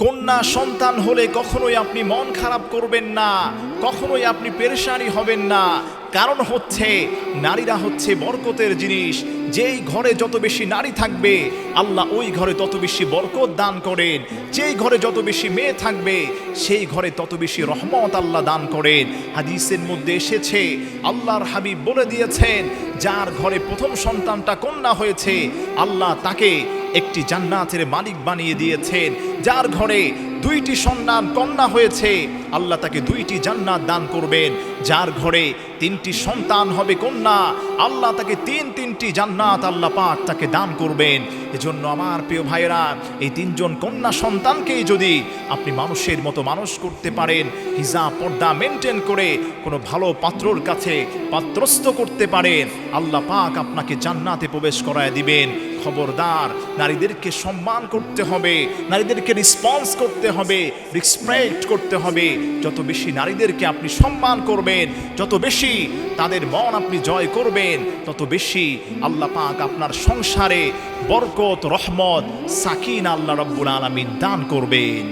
কন্যা সন্তান হলে কখনোই আপনি মন খারাপ করবেন না, কখনোই আপনি পেরেশানি হবেন না। কারণ হচ্ছে নারীরা হচ্ছে বরকতের জিনিস। যেই ঘরে যত বেশি নারী থাকবে আল্লাহ ওই ঘরে তত বেশি বরকত দান করেন। যেই ঘরে যত বেশি মেয়ে থাকবে সেই ঘরে তত বেশি রহমত আল্লাহ দান করেন। হাদিসের মধ্যে এসেছে, আল্লাহর হাবিব বলে দিয়েছেন, যার ঘরে প্রথম সন্তানটা কন্যা হয়েছে আল্লাহ তাকে একটি জান্নাতের মালিক বানিয়ে দিয়েছেন। যার ঘরে দুইটি সন্তান কন্যা হয়েছে আল্লাহ তাকে দুইটি জান্নাত দান করবেন। যার ঘরে তিনটি সন্তান হবে কন্যা আল্লাহ তাকে তিনটি জান্নাত আল্লাহ পাক তাকে দান করবেন। এজন্য আমার প্রিয় ভাইরা, এই তিনজন কন্যা সন্তানকেই যদি আপনি মানুষের মতো মানুষ করতে পারেন, হিজাব পর্দা মেনটেন করে কোনো ভালো পাত্রর কাছে পাত্রস্থ করতে পারেন, আল্লাহ পাক আপনাকে জান্নাতে প্রবেশ করায় দিবেন। খবরদার, নারীদেরকে সম্মান করতে হবে, নারীদেরকে রেসপন্স করতে হবে, রেসপেক্ট করতে হবে। যত বেশি নারীদেরকে আপনি সম্মান করবেন, যত বেশি তাদের মন আপনি জয় করবেন, তত বেশি আল্লাহ পাক আপনার সংসারে বরকত, রহমত, সাকিনা আল্লাহ রাব্বুল আলামিন দান করবেন।